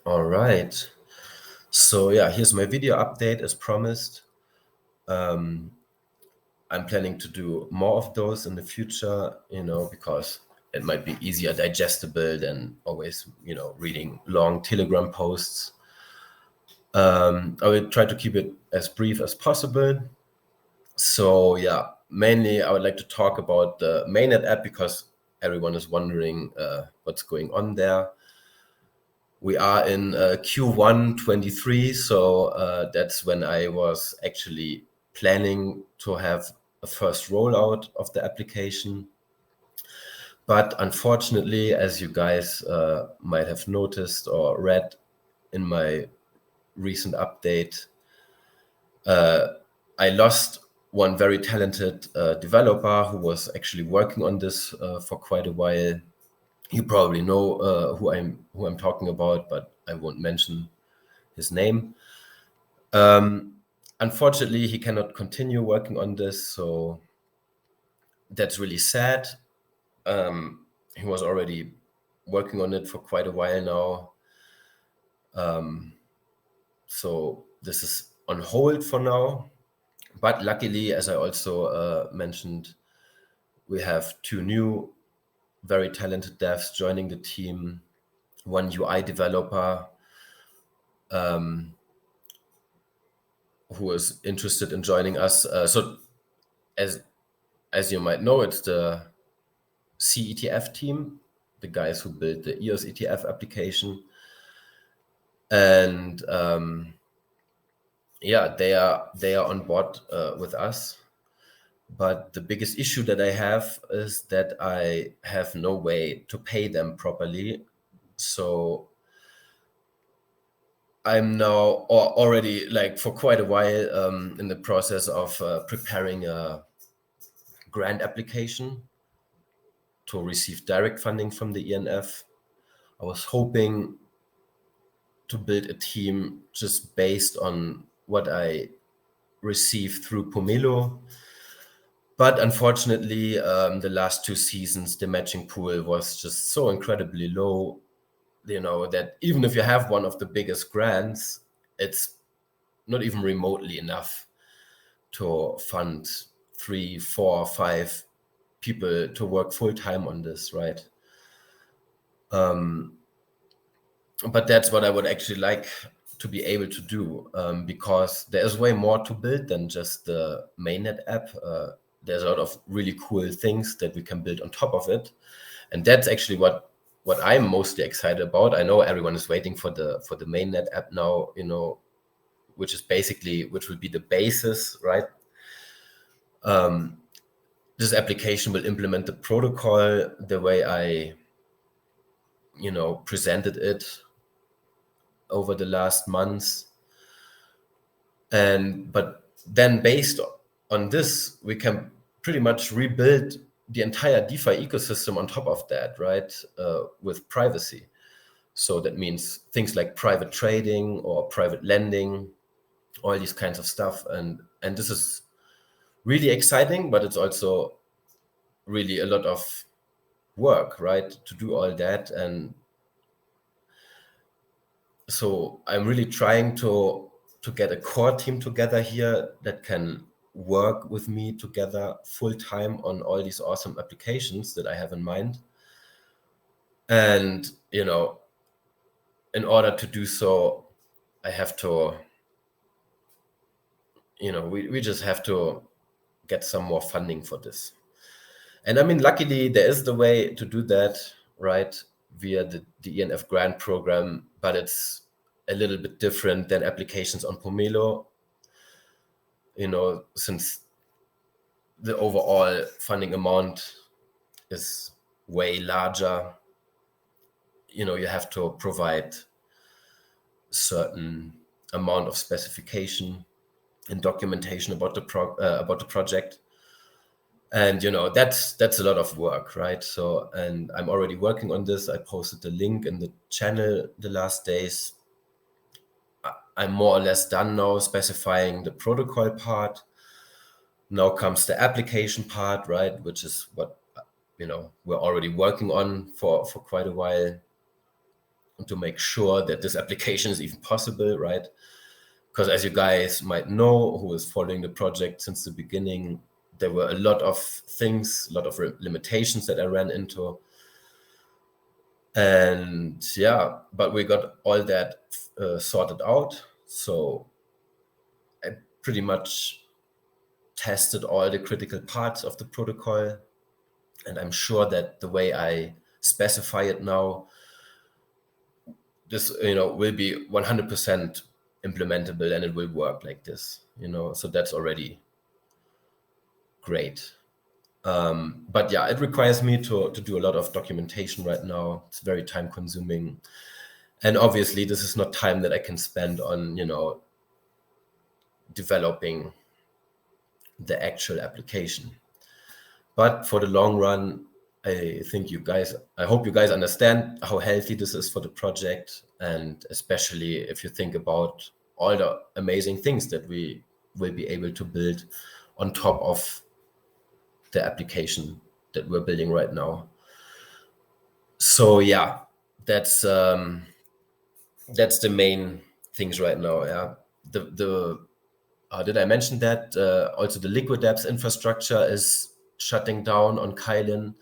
All right. So yeah, here's my video update as promised. I'm planning to do more of those in the future, because it might be easier digestible than always, reading long Telegram posts. I will try to keep it as brief as possible. So yeah, mainly I would like to talk about the mainnet app because everyone is wondering what's going on there. We are in Q1 23, so that's when I was actually planning to have a first rollout of the application. But unfortunately, as you guys might have noticed or read in my recent update, I lost one very talented developer who was actually working on this for quite a while. You probably know who I'm talking about, but I won't mention his name. Unfortunately, he cannot continue working on this, so that's really sad. He was already working on it for quite a while now. So this is on hold for now. But luckily, as I also mentioned, we have two new very talented devs joining the team, one UI developer who is interested in joining us. So as you might know, it's the CETF team, the guys who built the EOS ETF application. And yeah, they are on board with us. But the biggest issue that I have is that I have no way to pay them properly. So I'm now already, like, for quite a while in the process of preparing a grant application to receive direct funding from the ENF. I was hoping to build a team just based on what I received through Pomelo. But unfortunately, the last two seasons, the matching pool was just so incredibly low, that even if you have one of the biggest grants, it's not even remotely enough to fund 3, 4, 5 people to work full time on this, right? But that's what I would actually like to be able to do, because there's way more to build than just the mainnet app. There's a lot of really cool things that we can build on top of it, and that's actually what I'm mostly excited about. I know everyone is waiting for the mainnet app now, which will be the basis, right? This application will implement the protocol the way I presented it over the last months. But then based on this, we can pretty much rebuild the entire DeFi ecosystem on top of that, right? With privacy. So that means things like private trading or private lending, all these kinds of stuff. And this is really exciting, but it's also really a lot of work, right? To do all that. And so I'm really trying to get a core team together here that can work with me together full time on all these awesome applications that I have in mind. And in order to do so, I have to we just have to get some more funding for this. And I mean, luckily there is the way to do that, right, via the ENF grant program, but it's a little bit different than applications on Pomelo, since the overall funding amount is way larger. You have to provide certain amount of specification and documentation about the project, and that's a lot of work, right? So, and I'm already working on this. I posted the link in the channel the last days. I'm more or less done now specifying the protocol part. Now comes the application part, right, which is what we're already working on for quite a while. to make sure that this application is even possible, right? Because as you guys might know, who is following the project since the beginning, there were a lot of things, a lot of limitations that I ran into. And yeah, but we got all that sorted out. So I pretty much tested all the critical parts of the protocol. And I'm sure that the way I specify it now, this, will be 100% implementable and it will work like this, so that's already great. But yeah, it requires me to do a lot of documentation right now. It's very time consuming. And obviously this is not time that I can spend on, developing the actual application. But for the long run, I hope you guys understand how healthy this is for the project. And especially if you think about all the amazing things that we will be able to build on top of the application that we're building right now. So yeah, that's the main things right now. Yeah, did I mention that also the Liquid Apps infrastructure is shutting down on Kylin?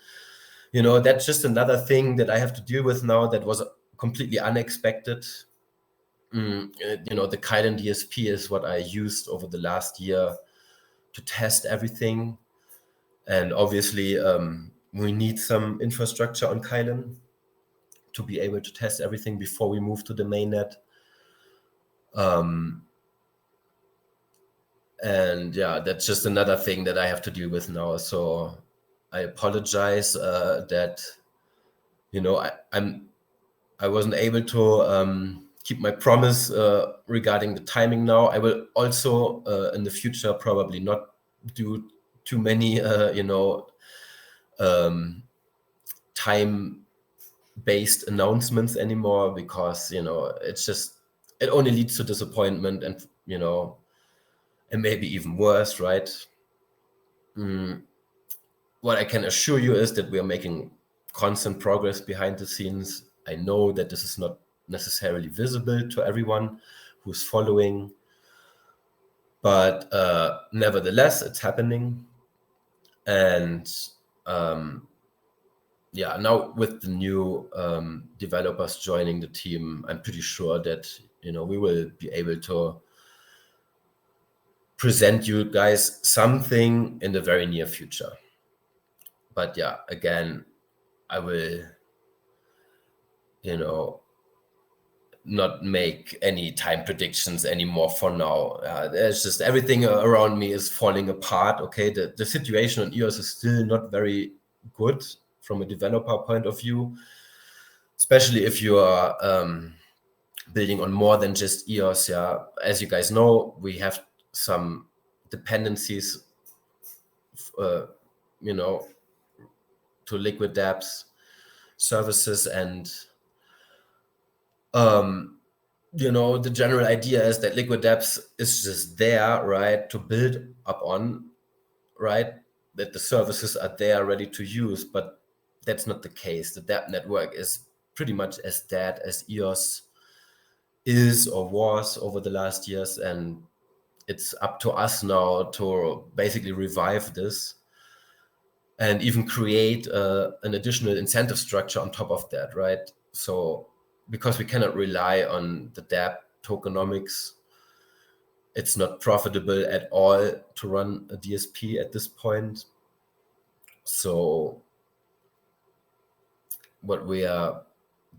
That's just another thing that I have to deal with now that was completely unexpected. The Kylin DSP is what I used over the last year to test everything. And obviously, we need some infrastructure on Kylin to be able to test everything before we move to the mainnet. And yeah, that's just another thing that I have to deal with now. So I apologize that I wasn't able to keep my promise regarding the timing now. I will also in the future probably not do too many time-based announcements anymore, because it only leads to disappointment and and maybe even worse, right? What I can assure you is that we are making constant progress behind the scenes. I know that this is not necessarily visible to everyone who's following, but nevertheless, it's happening. And yeah, now with the new developers joining the team, I'm pretty sure that we will be able to present you guys something in the very near future. But yeah, again, I will not make any time predictions anymore for now. There's just everything around me is falling apart. Okay, the situation on EOS is still not very good from a developer point of view, especially if you are building on more than just EOS. Yeah, as you guys know, we have some dependencies, to Liquid Apps services, and the general idea is that Liquid Apps is just there, right, to build up on, right, that the services are there ready to use. But that's not the case. The dApp network is pretty much as dead as EOS is or was over the last years, and it's up to us now to basically revive this and even create an additional incentive structure on top of that, right? So because we cannot rely on the dApp tokenomics, it's not profitable at all to run a DSP at this point. So what we are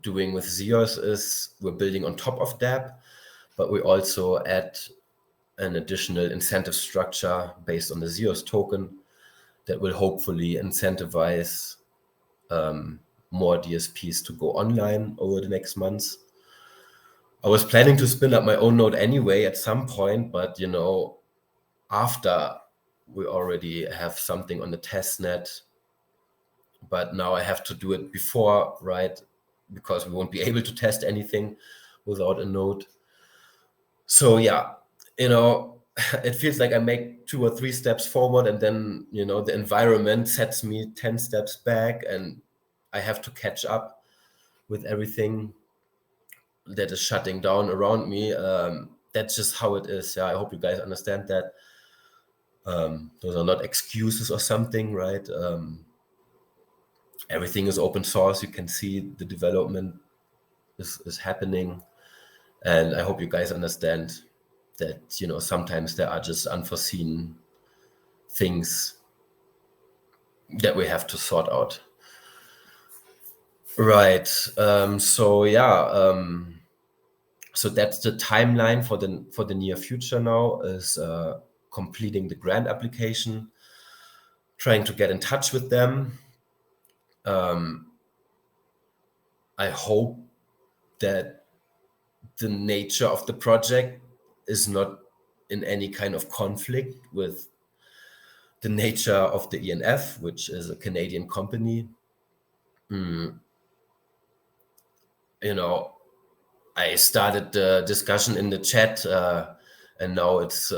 doing with Zeos is we're building on top of dApp, but we also add an additional incentive structure based on the Zeos token that will hopefully incentivize more DSPs to go online over the next months. I was planning to spin up my own node anyway at some point, but after we already have something on the test net. But now I have to do it before, right? Because we won't be able to test anything without a node. So yeah, it feels like I make 2 or 3 steps forward, and then the environment sets me 10 steps back, and I have to catch up with everything. that is shutting down around me. That's just how it is. Yeah, I hope you guys understand that. Those are not excuses or something, right? Everything is open source. You can see the development is happening. And I hope you guys understand that, sometimes there are just unforeseen things that we have to sort out. Right. So that's the timeline for the near future now, is completing the grant application, trying to get in touch with them. I hope that the nature of the project is not in any kind of conflict with the nature of the ENF, which is a Canadian company. I started the discussion in the chat, and now it's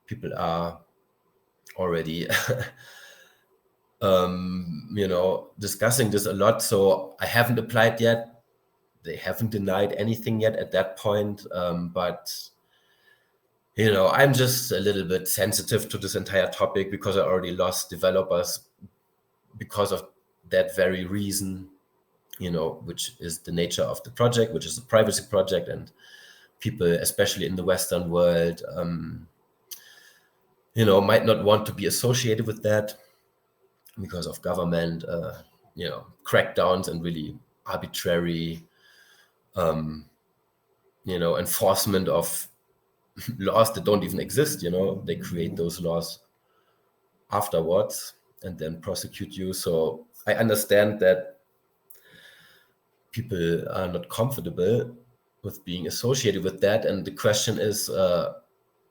people are already discussing this a lot. So I haven't applied yet. They haven't denied anything yet at that point, but I'm just a little bit sensitive to this entire topic because I already lost developers because of that very reason, which is the nature of the project, which is a privacy project, and people, especially in the Western world, might not want to be associated with that because of government, crackdowns and really arbitrary, enforcement of laws that don't even exist. They create those laws afterwards and then prosecute you. So I understand that people are not comfortable with being associated with that. And the question is,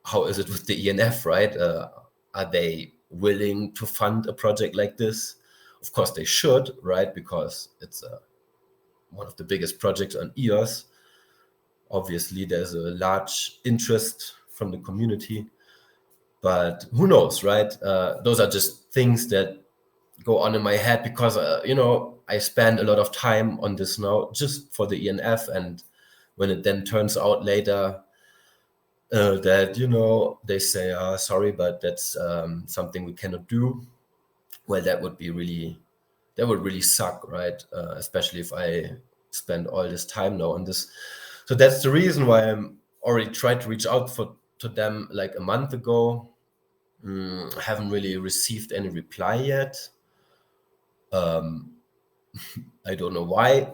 how is it with the ENF, right? Are they willing to fund a project like this? Of course they should, right? Because it's one of the biggest projects on EOS. Obviously, there's a large interest from the community, but who knows, right? Those are just things that go on in my head because, I spend a lot of time on this now just for the ENF. And when it then turns out later that, they say, sorry, but that's something we cannot do, well, that would really suck, right? Especially if I spend all this time now on this. So that's the reason why I'm already tried to reach out to them like a month ago. I haven't really received any reply yet. I don't know why.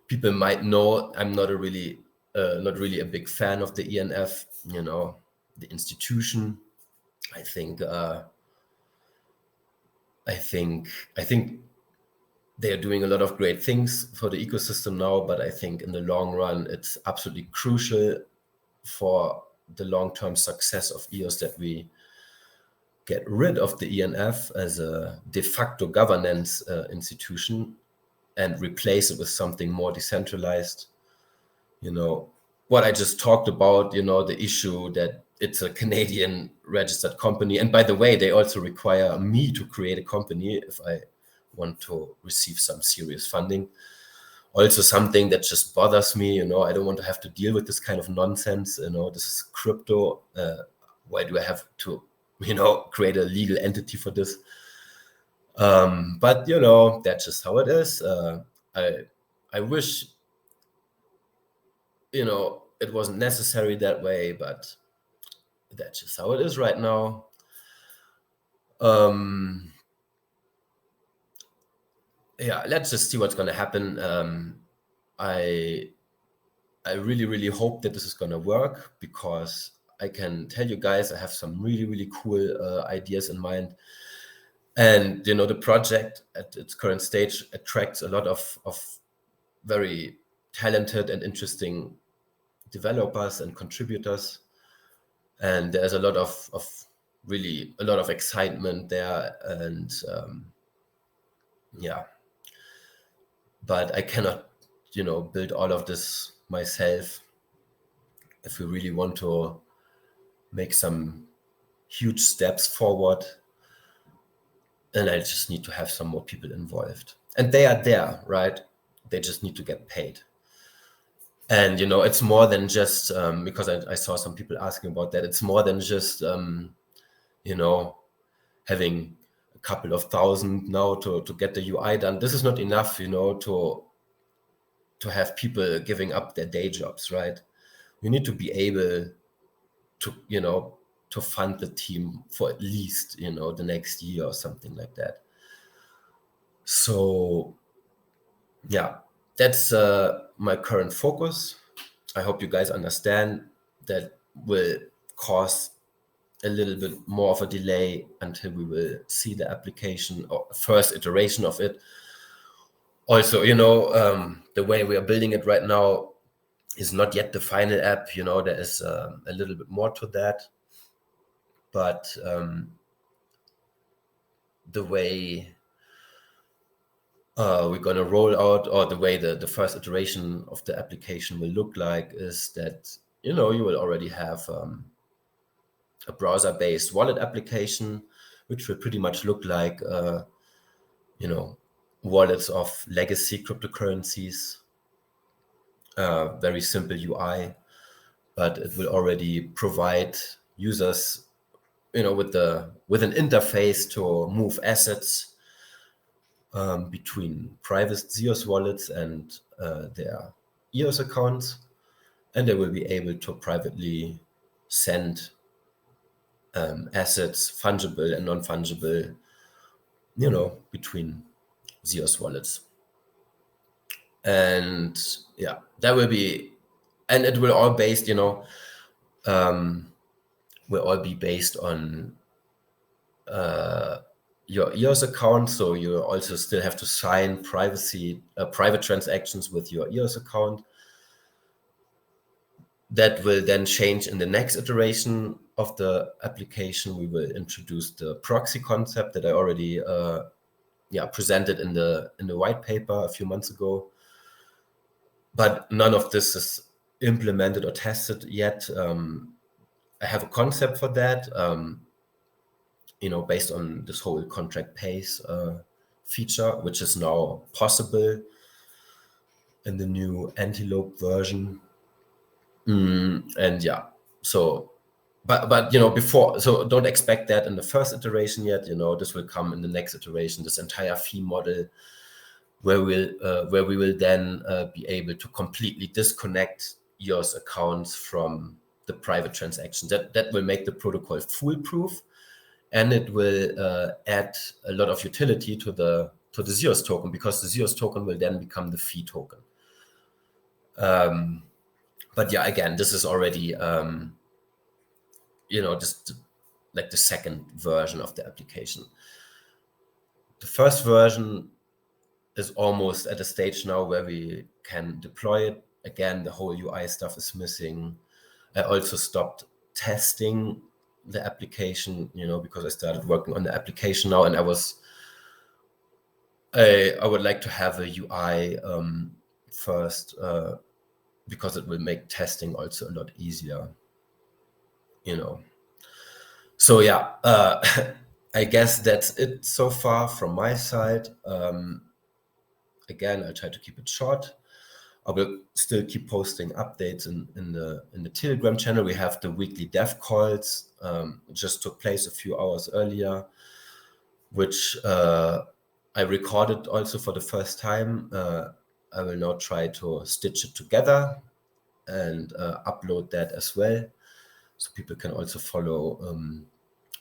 People might know I'm not really a big fan of the ENF, the institution. I think they are doing a lot of great things for the ecosystem now, but I think in the long run, it's absolutely crucial for the long-term success of EOS that we get rid of the ENF as a de facto governance institution and replace it with something more decentralized. What I just talked about, the issue that it's a Canadian registered company. And by the way, they also require me to create a company if I want to receive some serious funding. Also something that just bothers me, I don't want to have to deal with this kind of nonsense. This is crypto. Why do I have to, create a legal entity for this? But that's just how it is. I wish, it wasn't necessary that way, but that's just how it is right now. Let's just see what's going to happen. I really, really hope that this is going to work, because I can tell you guys, I have some really, really cool ideas in mind. And, the project at its current stage attracts a lot of very talented and interesting developers and contributors. And there's a lot of really a lot of excitement there. And but I cannot, build all of this myself. If we really want to make some huge steps forward, and I just need to have some more people involved. And they are there, right? They just need to get paid. And, it's more than just, because I saw some people asking about that, it's more than just, having a couple of thousand now to get the UI done. This is not enough, to have people giving up their day jobs, right? You need to be able to, to fund the team for at least, the next year or something like that. So yeah, that's my current focus. I hope you guys understand that will cause a little bit more of a delay until we will see the application or first iteration of it. Also, the way we are building it right now is not yet the final app. There is a little bit more to that. But the way we're going to roll out, or the way the first iteration of the application will look like, is that, you will already have a browser-based wallet application, which will pretty much look like, wallets of legacy cryptocurrencies. Very simple UI, but it will already provide users, with an interface to move assets between private Zeus wallets and their EOS accounts, and they will be able to privately send assets, fungible and non-fungible, between Zeus wallets. And yeah, that will be, and it will all based, will all be based on your EOS account. So you also still have to sign private transactions with your EOS account. That will then change in the next iteration of the application. We will introduce the proxy concept that I already presented in the white paper a few months ago. But none of this is implemented or tested yet. I have a concept for that, based on this whole contract pays feature, which is now possible in the new Antelope version. And yeah, so, but before, so don't expect that in the first iteration yet. This will come in the next iteration, this entire fee model, where we will then be able to completely disconnect your accounts from the private transactions. That will make the protocol foolproof, and it will add a lot of utility to the Zeus token, because the Zeus token will then become the fee token. But yeah, again, this is already just like the second version of the application. The first version is almost at a stage now where we can deploy it. Again, the whole UI stuff is missing. I also stopped testing the application, because I started working on the application now, and I would like to have a UI first, because it will make testing also a lot easier, So yeah, I guess that's it so far from my side. Again, I'll try to keep it short. I will still keep posting updates in the Telegram channel. We have the weekly dev calls, just took place a few hours earlier, which I recorded also for the first time. I will now try to stitch it together and upload that as well, so people can also follow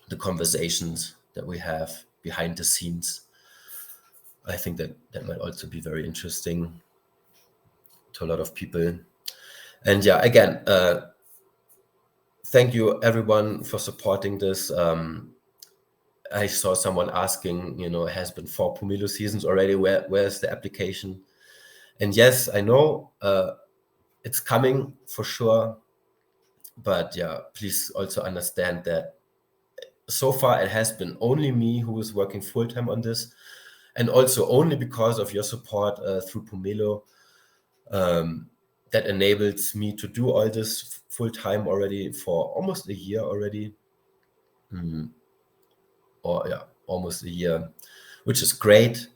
the conversations that we have behind the scenes. I think that might also be very interesting to a lot of people. And yeah, again, thank you everyone for supporting this. I saw someone asking, it has been 4 Pumelo seasons already. Where's the application? And yes, I know it's coming for sure. But yeah, please also understand that so far it has been only me who is working full-time on this, and also only because of your support through Pumelo, that enables me to do all this full-time already for almost a year already. Or yeah, almost a year, which is great.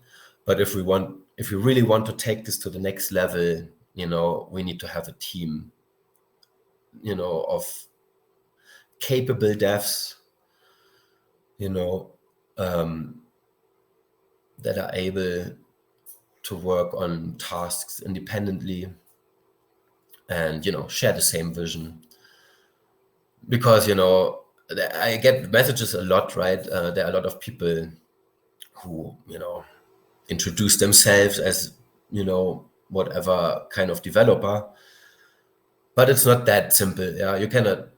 But if we really want to take this to the next level, we need to have a team, of capable devs, that are able to work on tasks independently and, share the same vision. Because, I get messages a lot, right? There are a lot of people who, introduce themselves as, whatever kind of developer, but it's not that simple. Yeah, you cannot,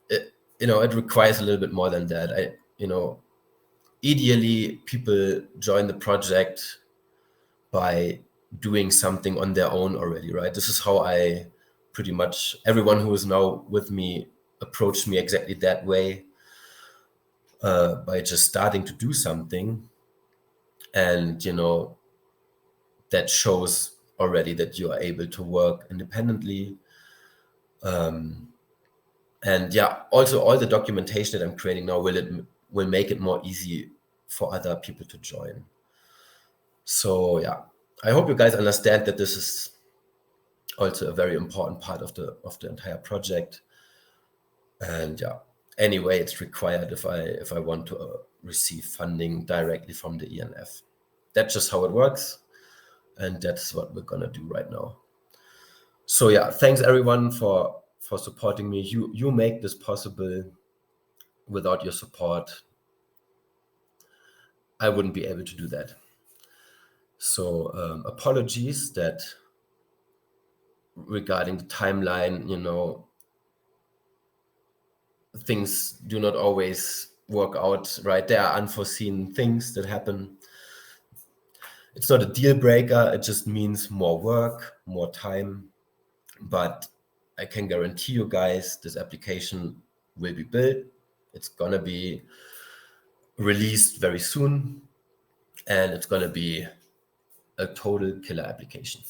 it requires a little bit more than that. Ideally, people join the project by doing something on their own already, right? This is how pretty much everyone who is now with me approached me exactly that way, by just starting to do something. And, that shows already that you are able to work independently. And yeah, also all the documentation that I'm creating now will make it more easy for other people to join. So yeah, I hope you guys understand that this is also a very important part of the entire project. And yeah, anyway, it's required if I want to receive funding directly from the ENF. That's just how it works, and that's what we're gonna do right now. So yeah, thanks everyone for supporting me. You make this possible. Without your support, I wouldn't be able to do that. So apologies that regarding the timeline, things do not always work out right. There are unforeseen things that happen. It's not a deal breaker. It just means more work, more time. But I can guarantee you guys this application will be built. It's going to be released very soon. And it's going to be a total killer application.